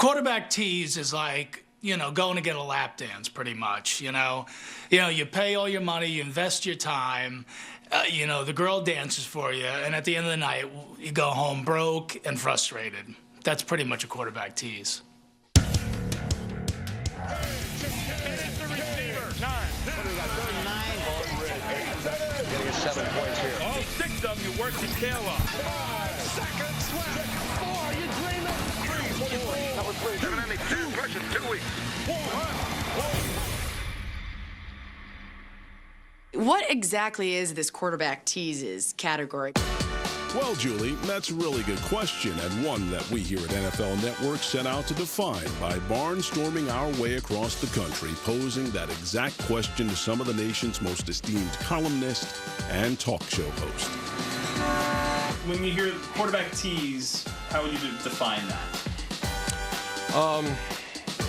quarterback tease is like, going to get a lap dance pretty much, you pay all your money, you invest your time, the girl dances for you, and at the end of the night, you go home broke and frustrated. That's pretty much a quarterback tease. Getting 7 points here. All 6 of them, you work your tail off. 5 seconds left. 4, you dream it. 3, 4. That was 3. 7 innings, 10 rushes, 2 weeks. 1. What exactly is this quarterback teases category? Well, Julie, that's a really good question, and one that we here at NFL Network set out to define by barnstorming our way across the country, posing that exact question to some of the nation's most esteemed columnists and talk show hosts. When you hear quarterback tease, how would you define that?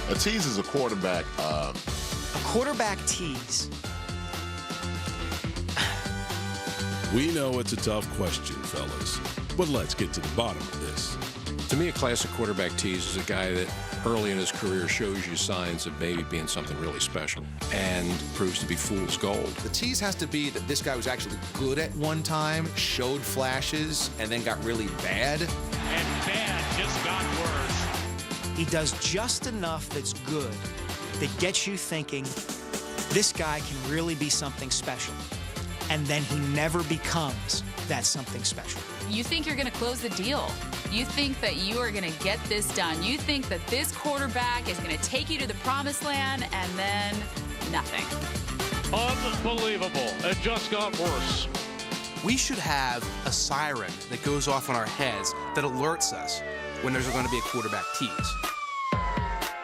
A tease is a quarterback. A quarterback tease. We know it's a tough question, fellas, but let's get to the bottom of this. To me, a classic quarterback tease is a guy that early in his career shows you signs of maybe being something really special and proves to be fool's gold. The tease has to be that this guy was actually good at one time, showed flashes, and then got really bad. And bad just got worse. He does just enough that's good that gets you thinking, this guy can really be something special. And then he never becomes that something special. You think you're going to close the deal. You think that you are going to get this done. You think that this quarterback is going to take you to the promised land, and then nothing. Unbelievable. It just got worse. We should have a siren that goes off in our heads that alerts us when there's going to be a quarterback tease.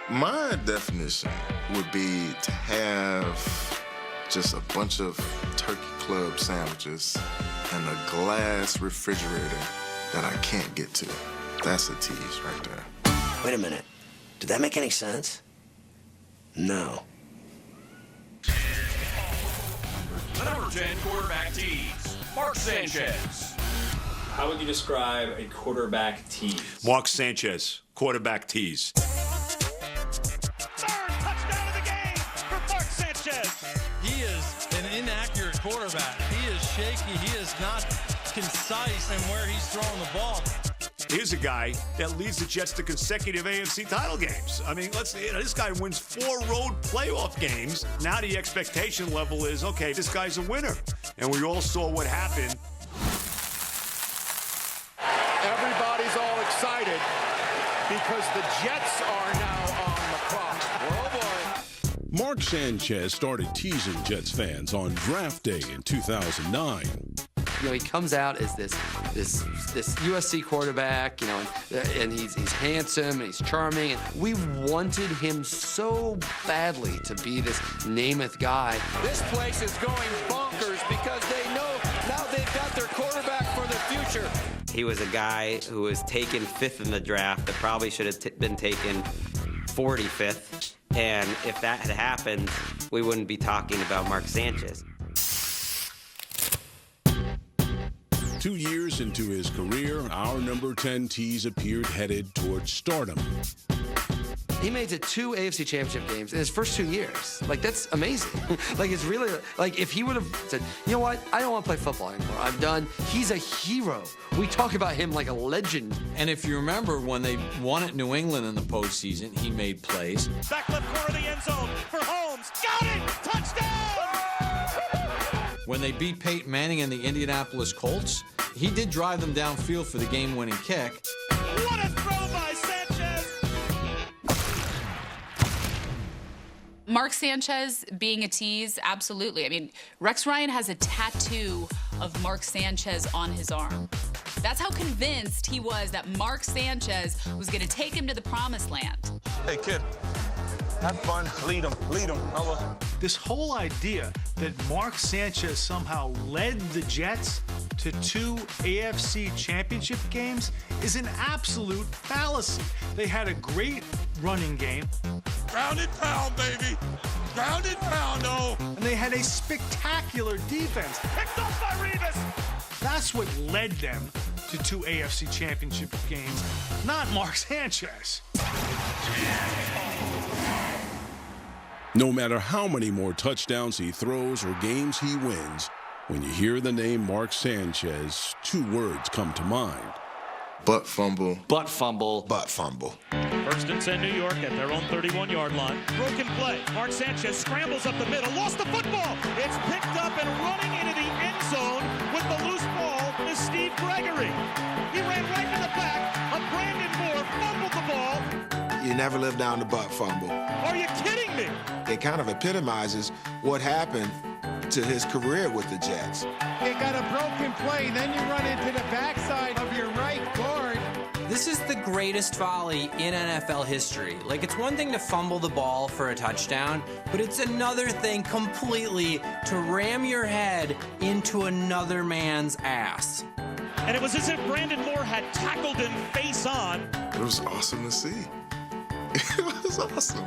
My definition would be to have just a bunch of turkey club sandwiches and a glass refrigerator that I can't get to. That's a tease right there. Wait a minute. Did that make any sense? No. The number 10 quarterback tease, Mark Sanchez. How would you describe a quarterback tease? Mark Sanchez, quarterback tease. Third touchdown of the game for Mark Sanchez. He is an inaccurate quarterback. He is shaky. He is not concise in where he's throwing the ball. Here's a guy that leads the Jets to consecutive AFC title games. I mean, this guy wins 4 road playoff games. Now the expectation level is, okay, this guy's a winner. And we all saw what happened. Everybody's all excited because the Jets are now on the clock. Oh, boy. Mark Sanchez started teasing Jets fans on draft day in 2009. He comes out as this USC quarterback, and he's handsome and he's charming. And we wanted him so badly to be this Namath guy. This place is going bonkers because they know now they've got their quarterback for the future. He was a guy who was taken 5th in the draft that probably should have been taken 45th. And if that had happened, we wouldn't be talking about Mark Sanchez. 2 years into his career, our number 10 tease appeared headed towards stardom. He made it to 2 AFC Championship games in his first 2 years. That's amazing. It's really, if he would have said, you know what, I don't want to play football anymore. I'm done. He's a hero. We talk about him like a legend. And if you remember, when they won at New England in the postseason, he made plays. Back left corner of the end zone for Holmes. Got it! Touchdown! When they beat Peyton Manning and the Indianapolis Colts, he did drive them downfield for the game-winning kick. What a throw by Sanchez! Mark Sanchez being a tease, absolutely. I mean, Rex Ryan has a tattoo of Mark Sanchez on his arm. That's how convinced he was that Mark Sanchez was going to take him to the promised land. Hey, kid, have fun. Lead him. This whole idea that Mark Sanchez somehow led the Jets to 2 AFC championship games is an absolute fallacy. They had a great running game. Ground and pound, baby. Ground and pound, oh. And they had a spectacular defense. Picked off by Revis. That's what led them to 2 AFC championship games, not Mark Sanchez. No matter how many more touchdowns he throws or games he wins, when you hear the name Mark Sanchez, two words come to mind. Butt fumble. Butt fumble. Butt fumble. First and 10 New York at their own 31-yard line. Broken play. Mark Sanchez scrambles up the middle. Lost the football. It's picked up and running into the end zone with the loose ball is Steve Gregory. He ran right to the back of Brandon Moore, fumbled the ball. You never live down the butt fumble. Are you kidding me? It kind of epitomizes what happened to his career with the Jets. You got a broken play, then you run into the backside of your right guard. This is the greatest volley in NFL history. Like, it's one thing to fumble the ball for a touchdown, but it's another thing completely to ram your head into another man's ass. And it was as if Brandon Moore had tackled him face on. It was awesome to see. It was awesome.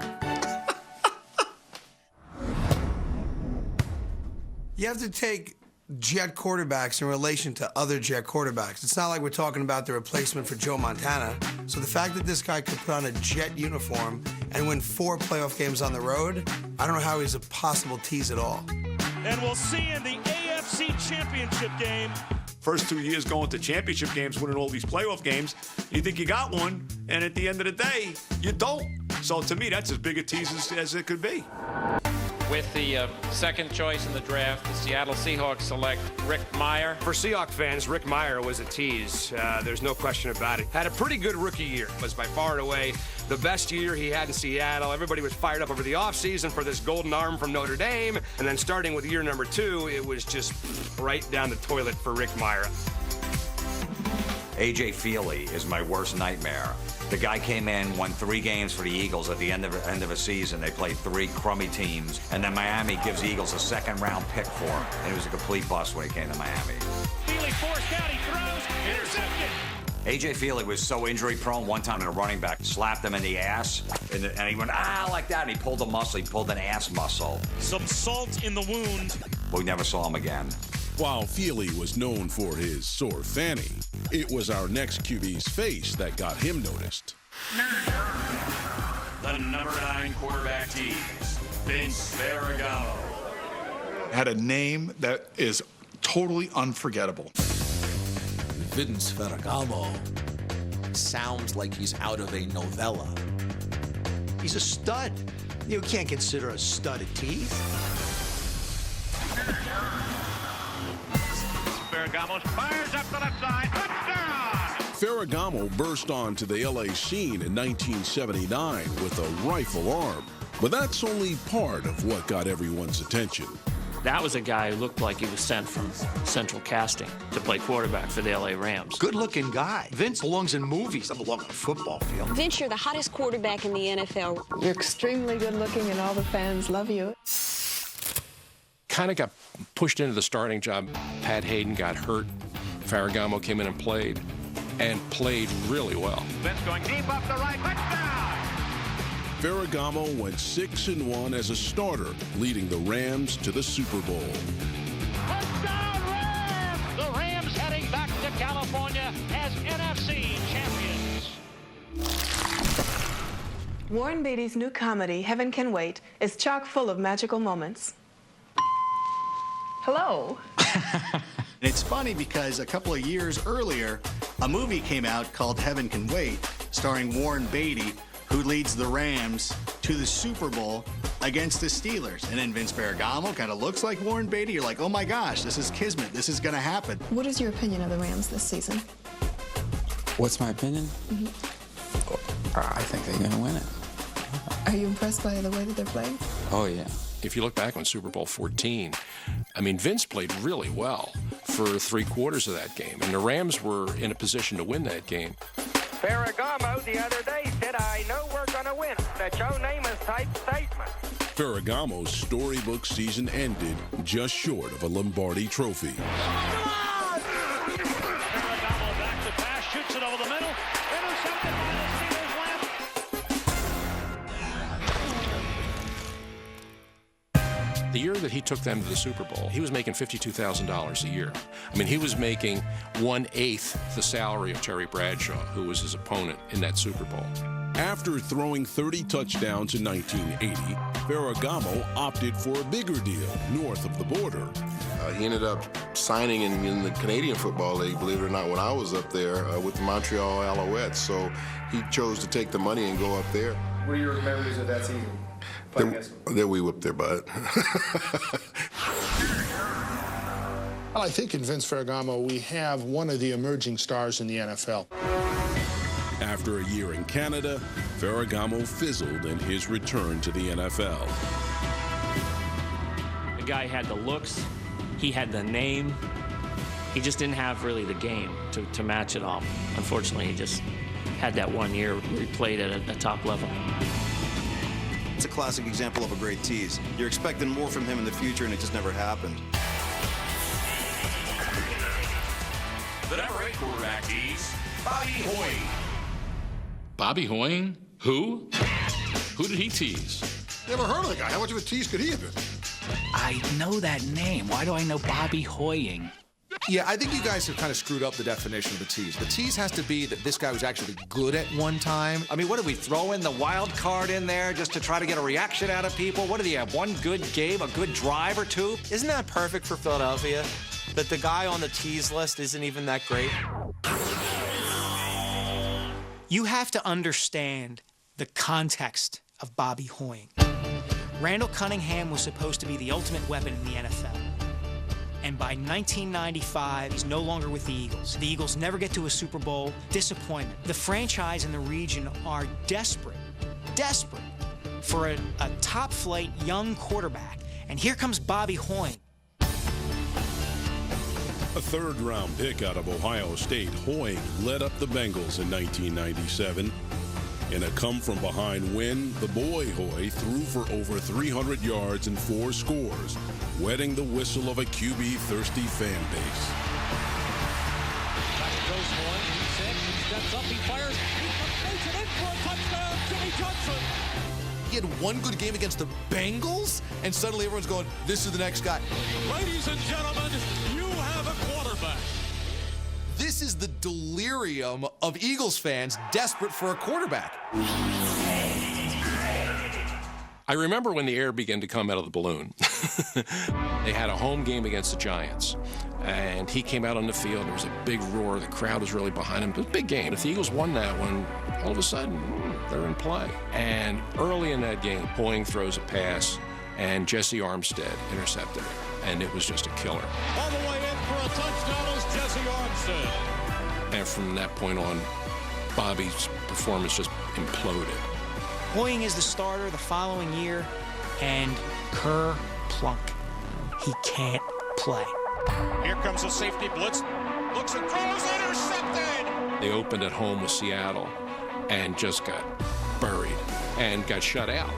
You have to take Jet quarterbacks in relation to other Jet quarterbacks. It's not like we're talking about the replacement for Joe Montana. So the fact that this guy could put on a Jet uniform and win 4 playoff games on the road, I don't know how he's a possible tease at all. And we'll see in the AFC Championship game. First 2 years going to championship games, winning all these playoff games, you think you got one, and at the end of the day, you don't. So to me, that's as big a tease as it could be. With the second choice in the draft, the Seattle Seahawks select Rick Meyer. For Seahawks fans, Rick Meyer was a tease. There's no question about it. Had a pretty good rookie year. Was by far and away the best year he had in Seattle. Everybody was fired up over the offseason for this golden arm from Notre Dame. And then starting with year number 2, it was just right down the toilet for Rick Meyer. A.J. Feely is my worst nightmare. The guy came in, won 3 games for the Eagles at the end of a season. They played 3 crummy teams, and then Miami gives the Eagles a second-round pick for him, and it was a complete bust when he came to Miami. Feely forced out, he throws, intercepted. A.J. Feely was so injury-prone. One time, a running back slapped him in the ass, and he went, ah, like that, and he pulled a muscle. He pulled an ass muscle. Some salt in the wound. We never saw him again. While Feely was known for his sore fanny, it was our next QB's face that got him noticed. The number 9 quarterback tease, Vince Ferragamo. Had a name that is totally unforgettable. Vince Ferragamo sounds like he's out of a novella. He's a stud. You can't consider a stud a tease. Ferragamo fires up the left side. Touchdown! Ferragamo burst onto the LA scene in 1979 with a rifle arm. But that's only part of what got everyone's attention. That was a guy who looked like he was sent from Central Casting to play quarterback for the LA Rams. Good-looking guy. Vince belongs in movies. Doesn't belong on a football field. Vince, you're the hottest quarterback in the NFL. You're extremely good-looking, and all the fans love you. Kind of got pushed into the starting job. Pat Hayden got hurt. Ferragamo came in and played really well. Vince going deep up the right, touchdown! Ferragamo went 6-1 as a starter, leading the Rams to the Super Bowl. Touchdown Rams! The Rams heading back to California as NFC champions. Warren Beatty's new comedy, Heaven Can Wait, is chock full of magical moments. Hello. It's funny because a couple of years earlier, a movie came out called Heaven Can Wait, starring Warren Beatty, who leads the Rams to the Super Bowl against the Steelers. And then Vince Ferragamo kind of looks like Warren Beatty. You're like, oh my gosh, this is kismet. This is going to happen. What is your opinion of the Rams this season? What's my opinion? I think they're going to win it. Are you impressed by the way that they're playing? Oh, yeah. If you look back on Super Bowl 14, I mean, Vince played really well for 3/4 of that game, and the Rams were in a position to win that game. Ferragamo the other day said, I know we're going to win. That's your Namath type statement. Ferragamo's storybook season ended just short of a Lombardi trophy. Ferragamo back to pass, shoots it over the middle, intercepted by the Steelers lamp. The year that he took them to the Super Bowl, he was making $52,000 a year. I mean, he was making 1/8 the salary of Terry Bradshaw, who was his opponent in that Super Bowl. After throwing 30 touchdowns in 1980, Ferragamo opted for a bigger deal north of the border. He ended up signing in the Canadian Football League, believe it or not, when I was up there with the Montreal Alouettes. So he chose to take the money and go up there. What are your memories of that season? That we whipped their butt. I think in Vince Ferragamo, we have one of the emerging stars in the NFL. After a year in Canada, Ferragamo fizzled in his return to the NFL. The guy had the looks, he had the name, he just didn't have really the game to match it all. Unfortunately, he just had that 1 year where he played at a top level. It's a classic example of a great tease. You're expecting more from him in the future, and it just never happened. The number 8 quarterback tease, Bobby Hoying. Bobby Hoying? Who? Who did he tease? Never heard of the guy. How much of a tease could he have been? I know that name. Why do I know Bobby Hoying? Yeah, I think you guys have kind of screwed up the definition of the tease. The tease has to be that this guy was actually good at one time. I mean, what did we throw in the wild card in there just to try to get a reaction out of people? What did he have? One good game, a good drive or two? Isn't that perfect for Philadelphia? That the guy on the tease list isn't even that great? You have to understand the context of Bobby Hoying. Randall Cunningham was supposed to be the ultimate weapon in the NFL. And by 1995, he's no longer with the Eagles. The Eagles never get to a Super Bowl. Disappointment. The franchise and the region are desperate for a top-flight young quarterback. And here comes Bobby Hoying. A third-round pick out of Ohio State, Hoying led up the Bengals in 1997. In a come-from-behind win, the boy Hoy threw for over 300 yards and 4 scores, wetting the whistle of a QB-thirsty fan base. Back goes Hoy, he's in, he steps up, he fires, he makes it in for a touchdown, Jimmy Johnson! He had one good game against the Bengals, and suddenly everyone's going, this is the next guy. Ladies and gentlemen, you have a quarterback. This is the delirium of Eagles fans desperate for a quarterback. I remember when the air began to come out of the balloon. They had a home game against the Giants, and he came out on the field. There was a big roar. The crowd was really behind him. It was a big game. If the Eagles won that one, all of a sudden, they're in play. And early in that game, Hoying throws a pass, and Jesse Armstead intercepted it, and it was just a killer. All the way in for a touchdown is Jesse Armstead. And from that point on, Bobby's performance just imploded. Hoying is the starter the following year, and Plunk. He can't play. Here comes a safety blitz. Looks and throws, intercepted! They opened at home with Seattle and just got buried and got shut out.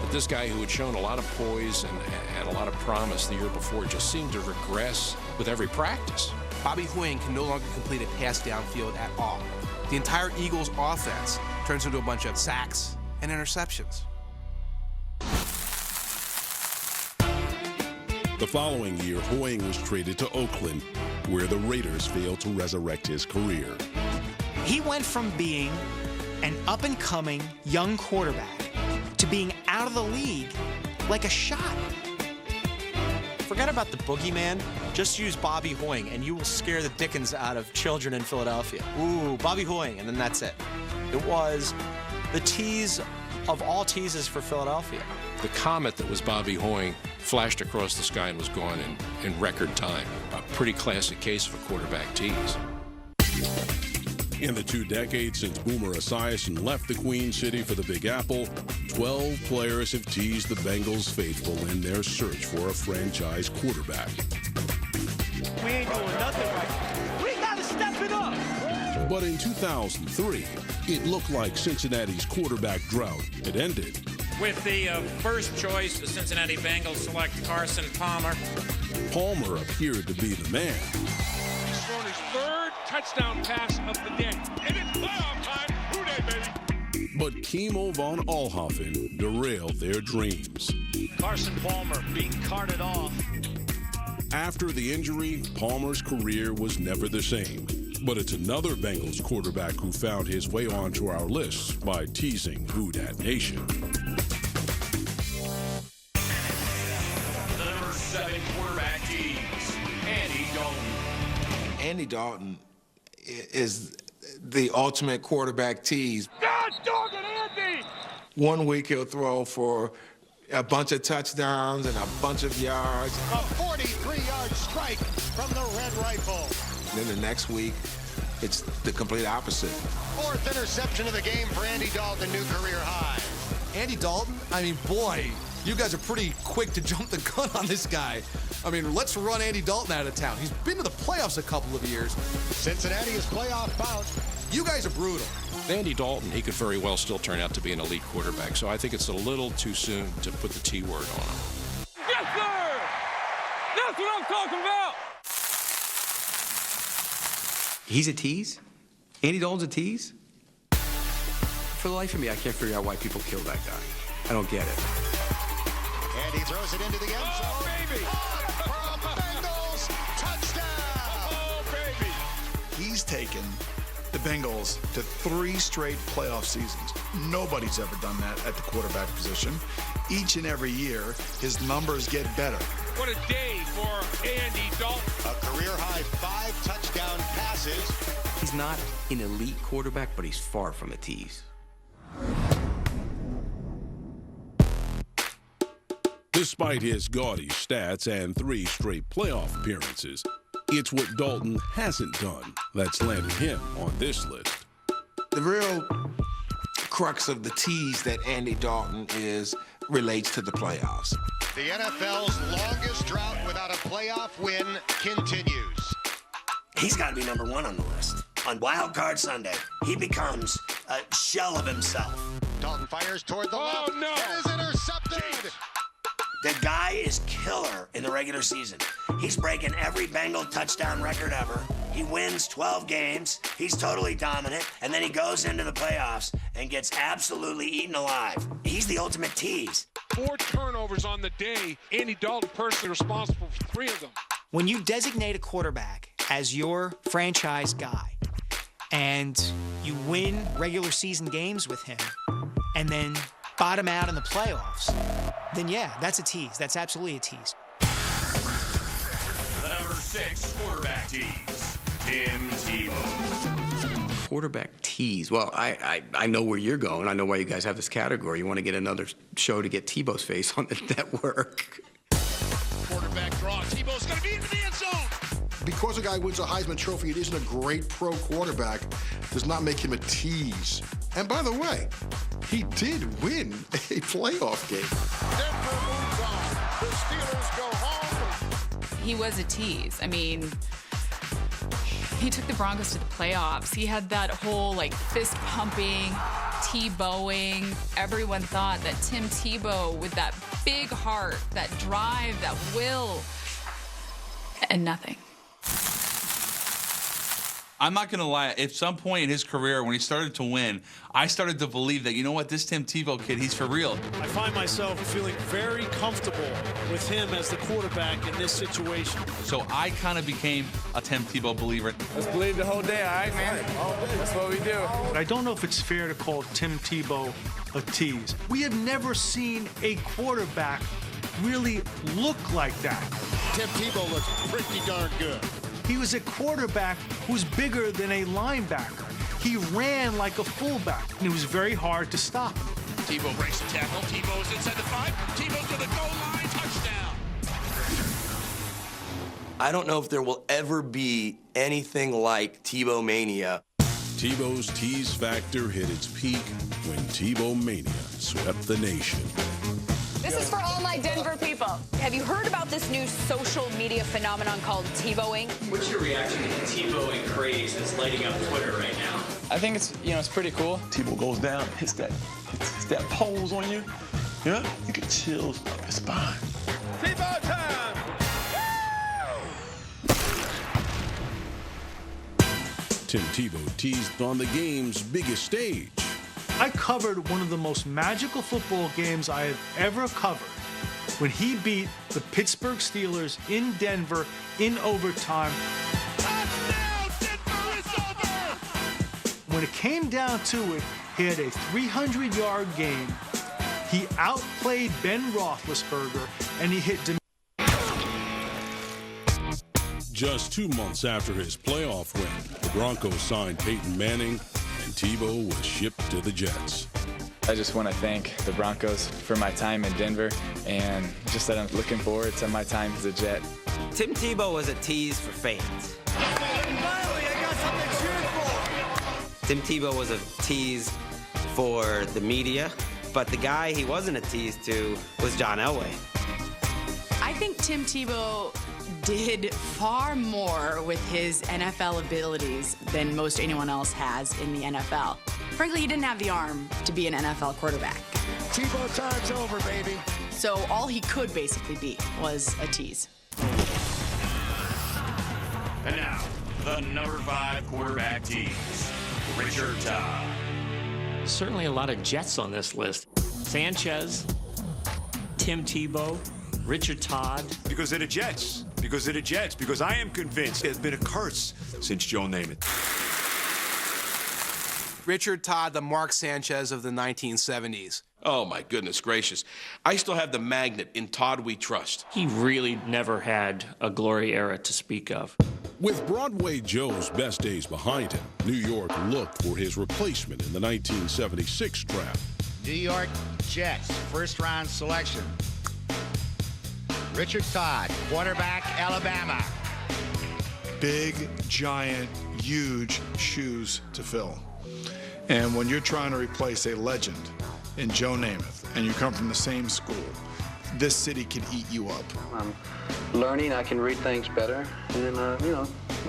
But this guy who had shown a lot of poise and had a lot of promise the year before just seemed to regress with every practice. Bobby Hoying can no longer complete a pass downfield at all. The entire Eagles offense turns into a bunch of sacks and interceptions. The following year, Hoying was traded to Oakland, where the Raiders failed to resurrect his career. He went from being an up-and-coming young quarterback to being out of the league like a shot. Forget about the boogeyman. Just use Bobby Hoying, and you will scare the dickens out of children in Philadelphia. Ooh, Bobby Hoying, and then that's it. It was the tease of all teases for Philadelphia. The comet that was Bobby Hoying flashed across the sky and was gone in record time. A pretty classic case of a quarterback tease. In the 2 decades since Boomer Esiason left the Queen City for the Big Apple, 12 players have teased the Bengals faithful in their search for a franchise quarterback. We ain't doing nothing right. We gotta step it up! But in 2003, it looked like Cincinnati's quarterback drought had ended. With the first choice, the Cincinnati Bengals select Carson Palmer. Palmer appeared to be the man. He's thrown his 3rd touchdown pass of the day. And it's playoff time. Hooday, baby. But Kimo von Oelhoffen derailed their dreams. Carson Palmer being carted off. After the injury, Palmer's career was never the same. But it's another Bengals quarterback who found his way onto our list by teasing Who Dat Nation. The number 7 quarterback tease, Andy Dalton. Andy Dalton is the ultimate quarterback tease. God dog it, Andy! 1 week he'll throw for a bunch of touchdowns and a bunch of yards. A 43-yard strike from the Red Rifle. Then the next week, it's the complete opposite. 4th interception of the game for Andy Dalton, new career high. Andy Dalton, I mean, boy, you guys are pretty quick to jump the gun on this guy. I mean, let's run Andy Dalton out of town. He's been to the playoffs a couple of years. Cincinnati is playoff bound. You guys are brutal. Andy Dalton, he could very well still turn out to be an elite quarterback, so I think it's a little too soon to put the T word on him. Yes, sir! That's what I'm talking about! He's a tease? Andy Dalton's a tease? For the life of me, I can't figure out why people kill that guy. I don't get it. And he throws it into the end zone. Oh, baby! For a Bengals touchdown! Oh, baby! He's taken the Bengals to 3 straight playoff seasons. Nobody's ever done that at the quarterback position. Each and every year, his numbers get better. What a day for Andy Dalton. A career-high 5 touchdown passes. He's not an elite quarterback, but he's far from a tease. Despite his gaudy stats and 3 straight playoff appearances, it's what Dalton hasn't done that's landed him on this list. The real crux of the tease that Andy Dalton is relates to the playoffs. The NFL's longest drought without a playoff win continues. He's got to be number 1 on the list. On Wild Card Sunday, he becomes a shell of himself. Dalton fires toward the left. No. It is intercepted. Jeez. The guy is killer in the regular season. He's breaking every Bengal touchdown record ever. He wins 12 games. He's totally dominant. And then he goes into the playoffs and gets absolutely eaten alive. He's the ultimate tease. 4 turnovers on the day. Andy Dalton personally responsible for 3 of them. When you designate a quarterback as your franchise guy and you win regular season games with him and then bottom out in the playoffs, then yeah, that's a tease. That's absolutely a tease. The number 6 quarterback tease, Tim Tebow. Quarterback tease. Well, I know where you're going. I know why you guys have this category. You want to get another show to get Tebow's face on the network. Quarterback draw. Tebow's going to be into the end zone. Because a guy wins a Heisman Trophy and isn't a great pro quarterback does not make him a tease. And by the way, he did win a playoff game. Denver moves on. The Steelers go home. He was a tease. I mean, he took the Broncos to the playoffs. He had that whole, fist pumping, Tebowing. Everyone thought that Tim Tebow, with that big heart, that drive, that will, and nothing. I'm not going to lie. At some point in his career, when he started to win, I started to believe that, you know what, this Tim Tebow kid, he's for real. I find myself feeling very comfortable with him as the quarterback in this situation. So I kind of became a Tim Tebow believer. Let's believe the whole day, all right, man? That's what we do. I don't know if it's fair to call Tim Tebow a tease. We have never seen a quarterback really look like that. Tim Tebow looks pretty darn good. He was a quarterback who's bigger than a linebacker. He ran like a fullback, and it was very hard to stop him. Tebow breaks the tackle. Tebow is inside the 5. Tebow to the goal line. Touchdown. I don't know if there will ever be anything like Tebow mania. Tebow's tease factor hit its peak when Tebow mania swept the nation. This is for all my Denver people. Have you heard about this new social media phenomenon called Tebowing? What's your reaction to the Tebowing craze that's lighting up Twitter right now? I think it's pretty cool. Tebow goes down, hits that pose on you. Yeah, you get chills up your spine. Tebow time. Tim Tebow teased on the game's biggest stage. I covered one of the most magical football games I have ever covered when he beat the Pittsburgh Steelers in Denver in overtime. Touchdown! Denver is when it came down to it, he had a 300-yard game. He outplayed Ben Roethlisberger, and he hit. Just 2 months after his playoff win, the Broncos signed Peyton Manning, and Tebow was shipped to the Jets. I just want to thank the Broncos for my time in Denver, and just that I'm looking forward to my time as a Jet. Tim Tebow was a tease for fans. Finally, I got something to cheer for. Tim Tebow was a tease for the media, but the guy he wasn't a tease to was John Elway. I think Tim Tebow did far more with his NFL abilities than most anyone else has in the NFL. Frankly, he didn't have the arm to be an NFL quarterback. Tebow time's over, baby. So all he could basically be was a tease. And now, the number 5 quarterback tease, Richard Todd. Certainly a lot of Jets on this list. Sanchez, Tim Tebow, Richard Todd. Because they're the Jets. Because they're the Jets. Because I am convinced there's been a curse since Joe Namath. Richard Todd, the Mark Sanchez of the 1970s. Oh, my goodness gracious. I still have the magnet in Todd We Trust. He really never had a glory era to speak of. With Broadway Joe's best days behind him, New York looked for his replacement in the 1976 draft. New York Jets, first-round selection. Richard Todd, quarterback, Alabama. Big, giant, huge shoes to fill. And when you're trying to replace a legend in Joe Namath, and you come from the same school, this city can eat you up. I'm learning, I can read things better. And,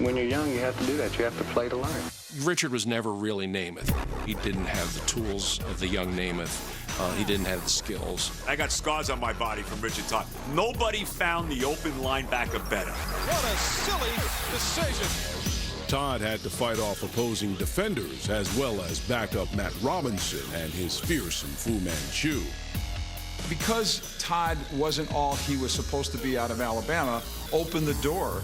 when you're young, you have to do that. You have to play to learn. Richard was never really Namath. He didn't have the tools of the young Namath. He didn't have the skills. I got scars on my body from Richard Todd. Nobody found the open linebacker better. What a silly decision. Todd had to fight off opposing defenders as well as backup Matt Robinson and his fearsome Fu Manchu. Because Todd wasn't all he was supposed to be out of Alabama, opened the door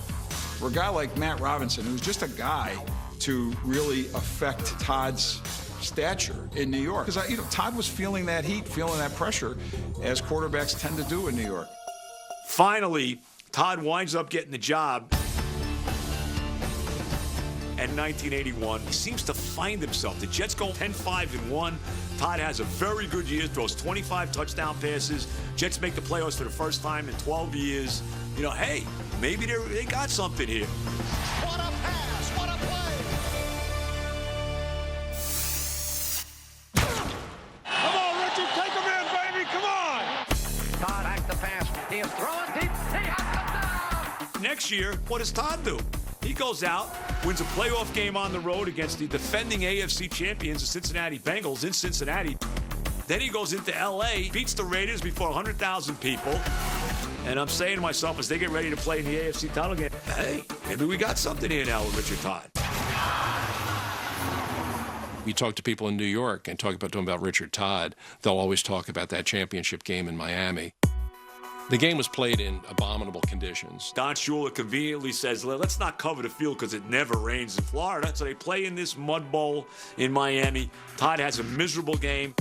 for a guy like Matt Robinson, who's just a guy, to really affect Todd's stature in New York. Because Todd was feeling that heat, feeling that pressure, as quarterbacks tend to do in New York. Finally, Todd winds up getting the job. In 1981, he seems to find himself. The Jets go 10-5-1. Todd has a very good year, throws 25 touchdown passes. Jets make the playoffs for the first time in 12 years. Hey, maybe they got something here. What a pass! What a play! Come on, Richard, take him in, baby, come on! Todd hacked the pass. He is throwing deep. He has it down! Next year, what does Todd do? He goes out, wins a playoff game on the road against the defending AFC champions, the Cincinnati Bengals, in Cincinnati. Then he goes into L.A., beats the Raiders before 100,000 people. And I'm saying to myself, as they get ready to play in the AFC title game, hey, maybe we got something here now with Richard Todd. You talk to people in New York and talk to them about Richard Todd, they'll always talk about that championship game in Miami. The game was played in abominable conditions. Don Shula conveniently says, let's not cover the field because it never rains in Florida. So they play in this mud bowl in Miami. Todd has a miserable game.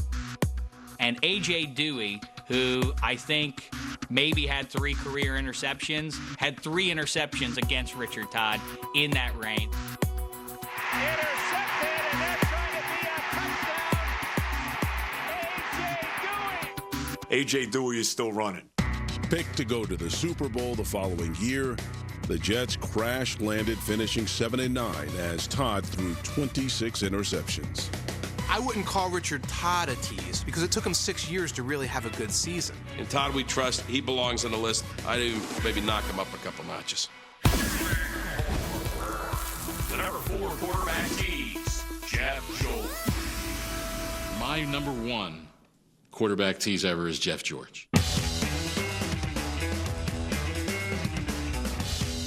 And A.J. Dewey, who I think maybe had 3 career interceptions, had 3 interceptions against Richard Todd in that rain. Intercepted, and that's going to be a touchdown. A.J. Dewey is still running. Picked to go to the Super Bowl the following year, the Jets crash-landed, finishing 7-9 as Todd threw 26 interceptions. I wouldn't call Richard Todd a tease because it took him 6 years to really have a good season. In Todd We Trust, he belongs on the list. I do maybe knock him up a couple notches. The number 4 quarterback tease, Jeff George. My number 1 quarterback tease ever is Jeff George.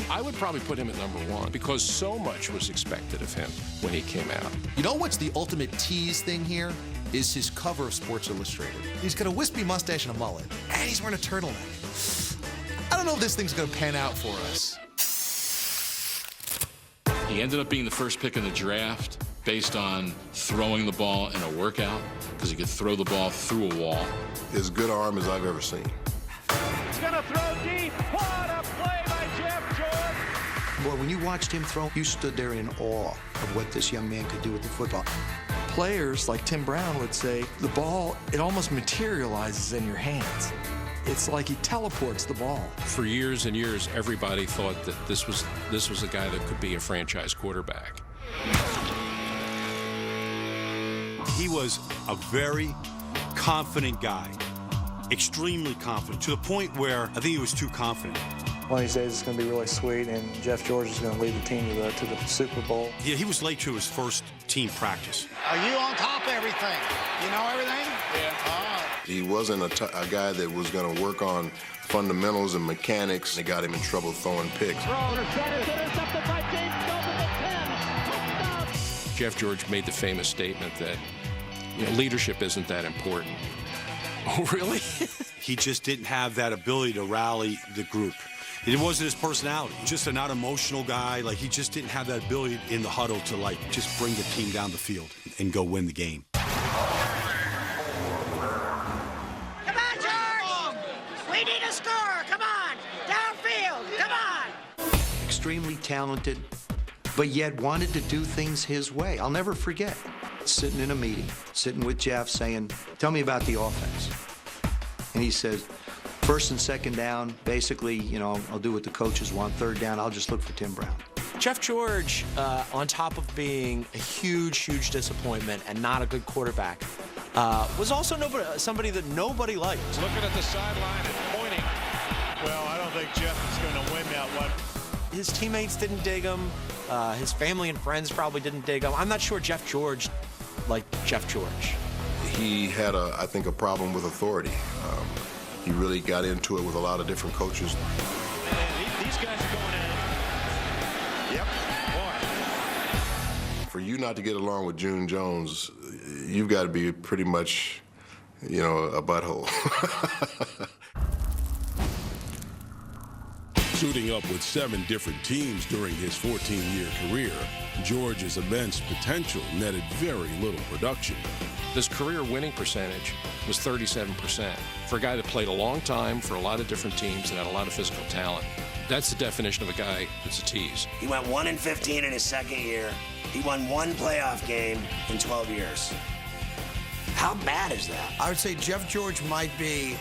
I would probably put him at number 1 because so much was expected of him when he came out. You know what's the ultimate tease thing here? Is his cover of Sports Illustrated. He's got a wispy mustache and a mullet, and he's wearing a turtleneck. I don't know if this thing's gonna pan out for us. He ended up being the first pick in the draft. based on throwing the ball in a workout because he could throw the ball through a wall. As good arm as I've ever seen. He's going to throw deep. What a play by Jeff George. Boy, when you watched him throw, you stood there in awe of what this young man could do with the football. Players like Tim Brown would say, the ball, it almost materializes in your hands. It's like he teleports the ball. For years and years, everybody thought that this was a guy that could be a franchise quarterback. He was a very confident guy, extremely confident, to the point where I think he was too confident. One of these days it's going to be really sweet, and Jeff George is going to lead the team to the Super Bowl. Yeah, he was late to his first team practice. Are you on top of everything? You know everything? Yeah. All right. He wasn't a guy that was going to work on fundamentals and mechanics. They got him in trouble throwing picks. Jeff George made the famous statement that leadership isn't that important. Oh, really? He just didn't have that ability to rally the group. It wasn't his personality. Just a not emotional guy. Like, he just didn't have that ability in the huddle to, like, just bring the team down the field and go win the game. Come on, George! We need a score! Come on! Downfield! Come on! Extremely talented, but yet wanted to do things his way. I'll never forget sitting in a meeting, sitting with Jeff saying, tell me about the offense. And he says, first and second down, basically, I'll do what the coaches want. Third down, I'll just look for Tim Brown. Jeff George, on top of being a huge disappointment and not a good quarterback, was also somebody that nobody liked. Looking at the sideline and pointing. Well, I don't think Jeff is going to win that one. His teammates didn't dig him. His family and friends probably didn't dig him. I'm not sure Jeff George liked Jeff George. He had, I think, a problem with authority. He really got into it with a lot of different coaches. And these guys are going at it. Yep. Boy. For you not to get along with June Jones, you've got to be pretty much, a butthole. Suiting up with 7 different teams during his 14-year career, George's immense potential netted very little production. His career winning percentage was 37%. For a guy that played a long time for a lot of different teams and had a lot of physical talent, that's the definition of a guy that's a tease. He went 1-15 in his second year. He won 1 playoff game in 12 years. How bad is that? I would say Jeff George might be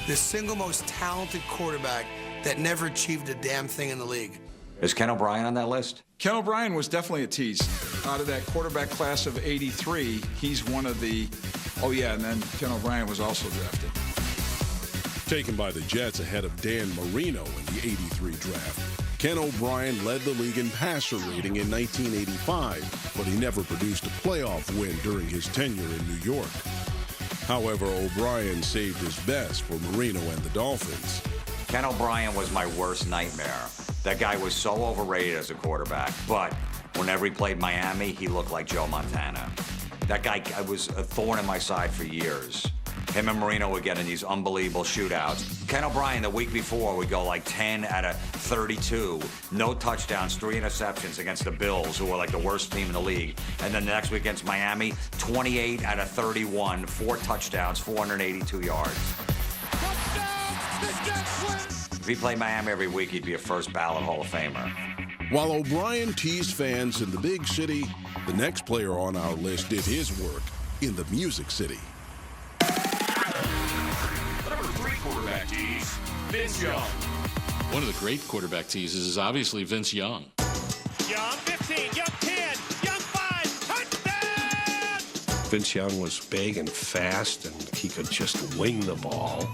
the single most talented quarterback that never achieved a damn thing in the league. Is Ken O'Brien on that list? Ken O'Brien was definitely a tease. Out of that quarterback class of '83, he's one of the, and then Ken O'Brien was also drafted. Taken by the Jets ahead of Dan Marino in the '83 draft, Ken O'Brien led the league in passer rating in 1985, but he never produced a playoff win during his tenure in New York. However, O'Brien saved his best for Marino and the Dolphins. Ken O'Brien was my worst nightmare. That guy was so overrated as a quarterback, but whenever he played Miami, he looked like Joe Montana. That guy was a thorn in my side for years. Him and Marino would get in these unbelievable shootouts. Ken O'Brien, the week before, would go like 10 out of 32, no touchdowns, 3 interceptions against the Bills, who were like the worst team in the league. And then the next week against Miami, 28 out of 31, 4 touchdowns, 482 yards. If he played Miami every week, he'd be a first ballot Hall of Famer. While O'Brien teased fans in the big city, the next player on our list did his work in the Music City. Number 3 quarterback tease, Vince Young. One of the great quarterback teases is obviously Vince Young. Young 15, Young 10, Young 5, touchdown! Vince Young was big and fast, and he could just wing the ball.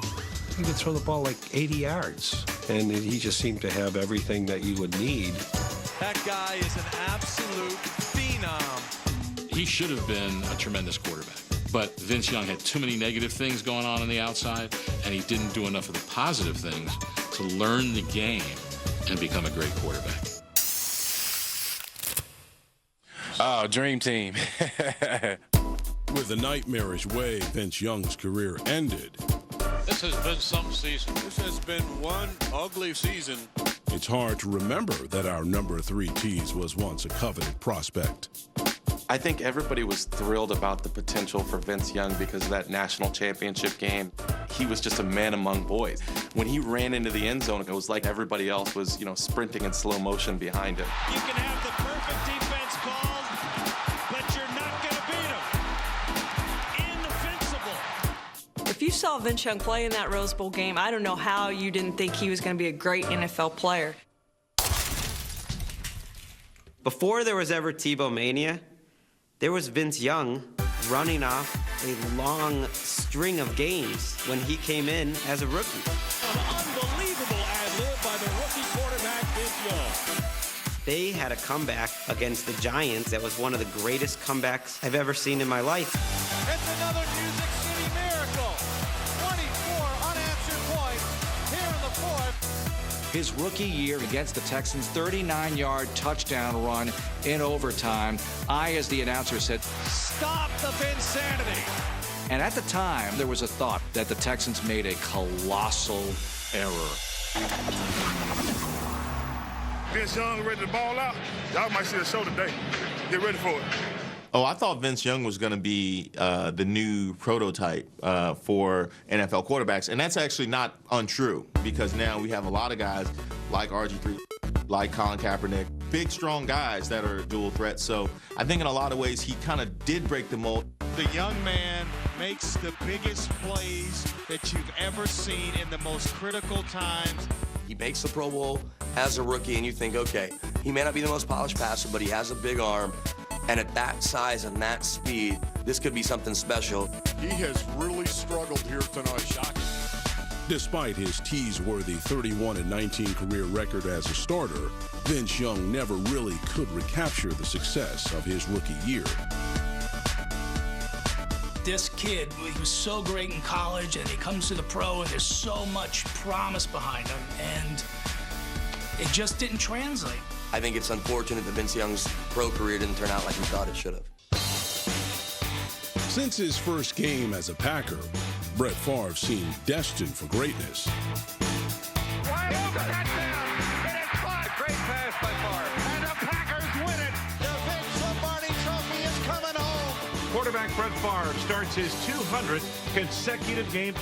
He could throw the ball like 80 yards, and he just seemed to have everything that you would need. That guy is an absolute phenom. He should have been a tremendous quarterback, but Vince Young had too many negative things going on the outside, and he didn't do enough of the positive things to learn the game and become a great quarterback. Oh, dream team. With the nightmarish way Vince Young's career ended, This has been some season. This has been one ugly season. it's hard to remember that our number 3 tease was once a coveted prospect. I think everybody was thrilled about the potential for Vince Young because of that national championship game. He was just a man among boys. When he ran into the end zone, it was like everybody else was, sprinting in slow motion behind him. You can have the perfect defense called, but you're not going to beat him. Invincible. If you saw Vince Young play in that Rose Bowl game, I don't know how you didn't think he was going to be a great NFL player. Before there was ever Tebow Mania, there was Vince Young running off a long string of games when he came in as a rookie. An unbelievable ad-lib by the rookie quarterback, Vince Young. They had a comeback against the Giants that was one of the greatest comebacks I've ever seen in my life. It's another Music City miracle. 24 unanswered points here in the fourth. His rookie year against the Texans, 39-yard touchdown run in overtime. I, as the announcer, said, Stop the Vinsanity. and at the time, there was a thought that the Texans made a colossal error. Vince Young ready to ball out. Y'all might see a show today. Get ready for it. Oh, I thought Vince Young was going to be the new prototype for NFL quarterbacks, and that's actually not untrue because now we have a lot of guys like RG3, like Colin Kaepernick, big, strong guys that are dual threats. So I think in a lot of ways he kind of did break the mold. The young man makes the biggest plays that you've ever seen in the most critical times. He makes the Pro Bowl as a rookie, and you think, okay, he may not be the most polished passer, but he has a big arm. And at that size and that speed, this could be something special. He has really struggled here tonight. Shocking. Despite his tease-worthy 31-19 career record as a starter, Vince Young never really could recapture the success of his rookie year. This kid, he was so great in college, and he comes to the pro, and there's so much promise behind him, and it just didn't translate. I think it's unfortunate that Vince Young's pro career didn't turn out like we thought it should have. Since his first game as a Packer, Brett Favre seemed destined for greatness. Wide open touchdown. And it's caught. Great pass by Favre. And the Packers win it. The Vince Lombardi Trophy is coming home. Quarterback Brett Favre starts his 200th consecutive game.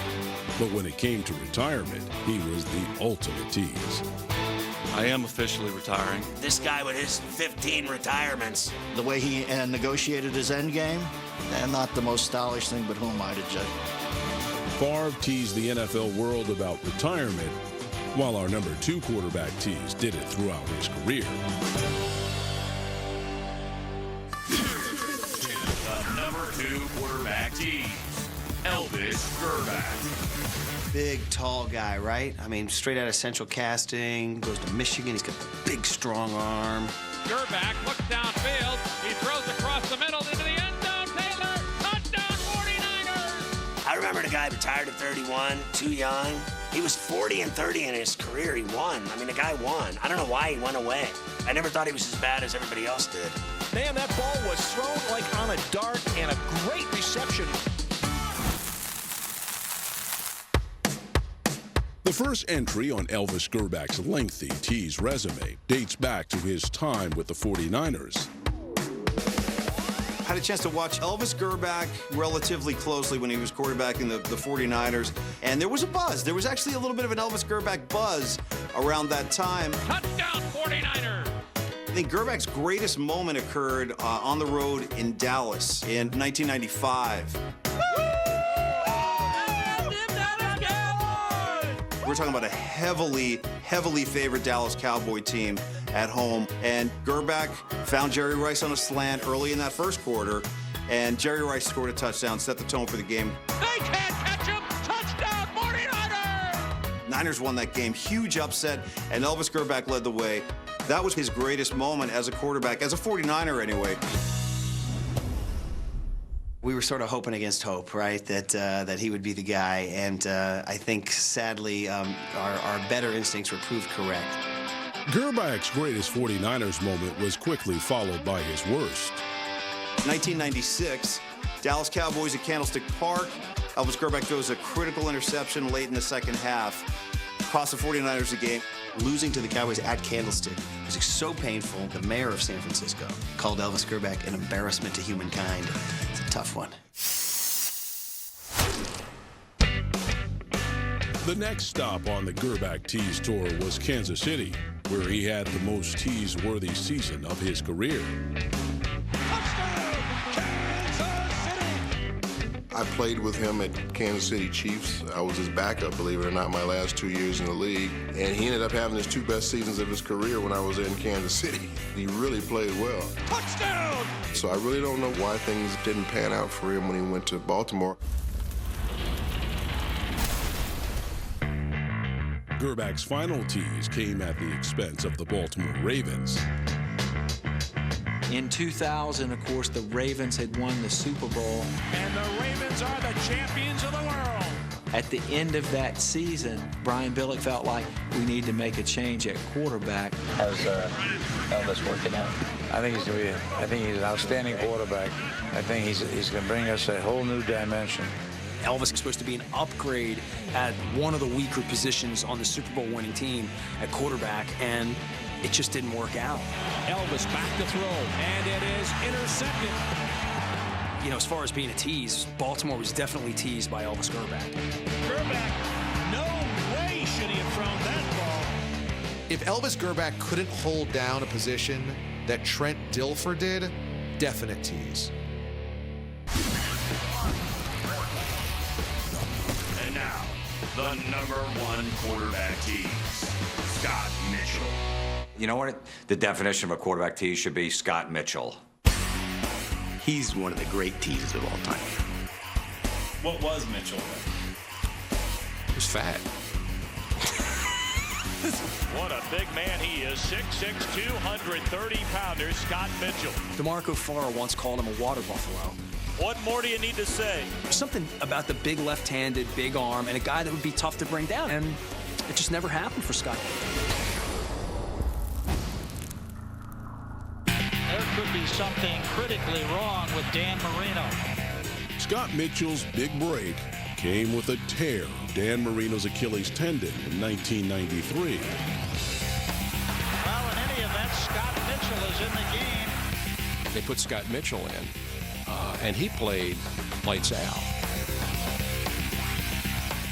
But when it came to retirement, he was the ultimate tease. I am officially retiring. This guy with his 15 retirements. The way he negotiated his end game, and not the most stylish thing, but who am I to judge? Favre teased the NFL world about retirement, while our number 2 quarterback tease did it throughout his career. The number 2 quarterback tease, Elvis Grbac. Big, tall guy, right? I mean, straight out of Central Casting, goes to Michigan. He's got a big, strong arm. Grbac looks downfield. He throws across the middle into the end zone. Taylor, touchdown 49ers! I remember the guy retired at 31, too young. He was 40 and 30 in his career. He won. I mean, the guy won. I don't know why he went away. I never thought he was as bad as everybody else did. Man, that ball was thrown like on a dart, and a great reception. The first entry on Elvis Gerbac's lengthy tease resume dates back to his time with the 49ers. I had a chance to watch Elvis Grbac relatively closely when he was quarterbacking the 49ers, and there was a buzz. There was actually a little bit of an Elvis Grbac buzz around that time. Touchdown 49ers! I think Gerbac's greatest moment occurred on the road in Dallas in 1995. We're talking about a heavily favored Dallas Cowboy team at home. And Grbac found Jerry Rice on a slant early in that first quarter. And Jerry Rice scored a touchdown, set the tone for the game. They can't catch him! Touchdown 49ers! Niners won that game. Huge upset. And Elvis Grbac led the way. That was his greatest moment as a quarterback, as a 49er anyway. We were sort of hoping against hope, right? That he would be the guy, and I think, sadly, our better instincts were proved correct. Gerbac's greatest 49ers moment was quickly followed by his worst. 1996, Dallas Cowboys at Candlestick Park. Elvis Grbac throws a critical interception late in the second half. Cost the 49ers the game. Losing to the Cowboys at Candlestick was so painful, the mayor of San Francisco called Elvis Grbac an embarrassment to humankind. It's a tough one. The next stop on the Grbac Tease Tour was Kansas City, where he had the most tease-worthy season of his career. I played with him at Kansas City Chiefs. I was his backup, believe it or not, my last 2 years in the league. And he ended up having his 2 best seasons of his career when I was in Kansas City. He really played well. Touchdown! So I really don't know why things didn't pan out for him when he went to Baltimore. Gerbac's final tease came at the expense of the Baltimore Ravens. In 2000, of course, the Ravens had won the Super Bowl. And the Ravens are the champions of the world. At the end of that season, Brian Billick felt like we need to make a change at quarterback. How's Elvis working out? I think he's an outstanding quarterback. I think he's going to bring us a whole new dimension. Elvis is supposed to be an upgrade at one of the weaker positions on the Super Bowl winning team at quarterback, and it just didn't work out. Elvis back to throw, and it is intercepted. You know, as far as being a tease, Baltimore was definitely teased by Elvis Grbac. Grbac, no way should he have thrown that ball. If Elvis Grbac couldn't hold down a position that Trent Dilfer did, definite tease. And now, the #1 quarterback tease, Scott Mitchell. You know what the definition of a quarterback tease should be? Scott Mitchell. He's one of the great teases of all time. What was Mitchell? He was fat. What a big man he is. 6'6", 230-pounder, Scott Mitchell. DeMarco Farr once called him a water buffalo. What more do you need to say? There's something about the big left-handed, big arm, and a guy that would be tough to bring down, and it just never happened for Scott. There could be something critically wrong with Dan Marino. Scott Mitchell's big break came with a tear of Dan Marino's Achilles tendon in 1993. Well, in any event, Scott Mitchell is in the game. They put Scott Mitchell in, and he played lights out.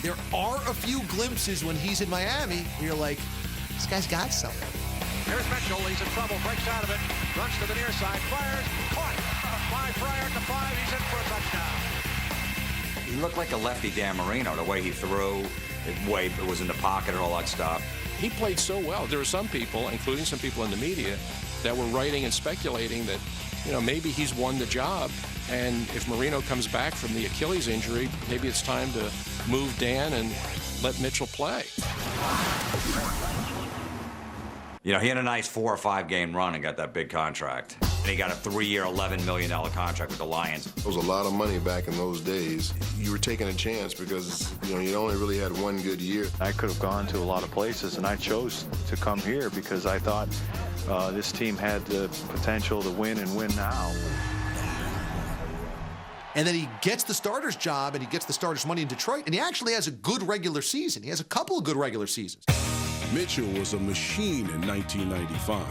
There are a few glimpses when he's in Miami where you're like, this guy's got something. Here's Mitchell. He's in trouble. Breaks out of it. Runs to the near side. Fires. Caught. By Fryer to 5. He's in for a touchdown. He looked like a lefty Dan Marino, the way he threw, the way it was in the pocket and all that stuff. He played so well. There were some people, including some people in the media, that were writing and speculating that, you know, maybe he's won the job, and if Marino comes back from the Achilles injury, maybe it's time to move Dan and let Mitchell play. You know, he had a nice 4 or 5 game run and got that big contract. And he got a 3-year, $11 million contract with the Lions. It was a lot of money back in those days. You were taking a chance because, you know, you only really had one good year. I could have gone to a lot of places, and I chose to come here because I thought this team had the potential to win and win now. And then he gets the starter's job, and he gets the starter's money in Detroit, and he actually has a good regular season. He has a couple of good regular seasons. Mitchell was a machine in 1995,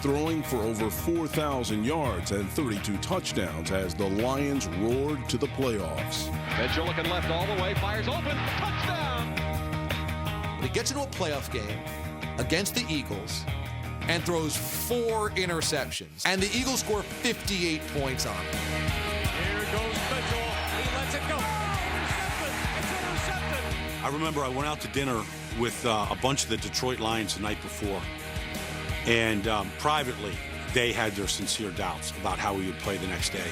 throwing for over 4,000 yards and 32 touchdowns as the Lions roared to the playoffs. Mitchell looking left all the way. Fires open. Touchdown. But he gets into a playoff game against the Eagles and throws 4 interceptions. And the Eagles score 58 points on him. Here goes Mitchell. He lets it go. It's intercepted. I remember I went out to dinner with a bunch of the Detroit Lions the night before. And privately, they had their sincere doubts about how he would play the next day.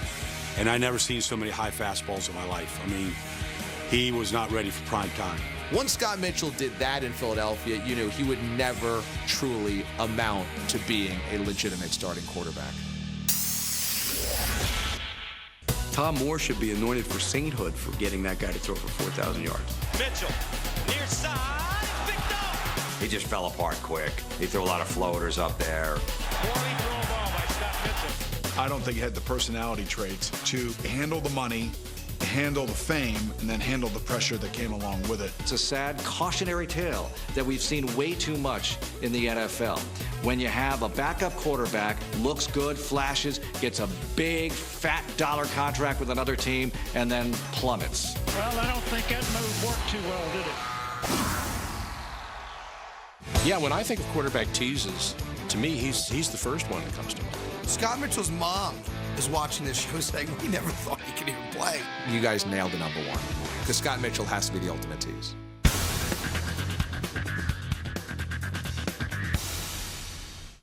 And I never seen so many high fastballs in my life. I mean, he was not ready for prime time. Once Scott Mitchell did that in Philadelphia, you knew he would never truly amount to being a legitimate starting quarterback. Tom Moore should be anointed for sainthood for getting that guy to throw for 4,000 yards. Mitchell, near side, picked up. He just fell apart quick. He threw a lot of floaters up there. Poorly thrown ball by Scott Mitchell. I don't think he had the personality traits to handle the money handle the fame and then handle the pressure that came along with it. It's a sad cautionary tale that we've seen way too much in the NFL. When you have a backup quarterback, looks good, flashes, gets a big, fat dollar contract with another team, and then plummets. Well, I don't think that move worked too well, did it? Yeah, when I think of quarterback teases, to me, he's the first one that comes to mind. Scott Mitchell's mom is watching this show saying, we never thought he could even play. You guys nailed the number one, because Scott Mitchell has to be the ultimate tease.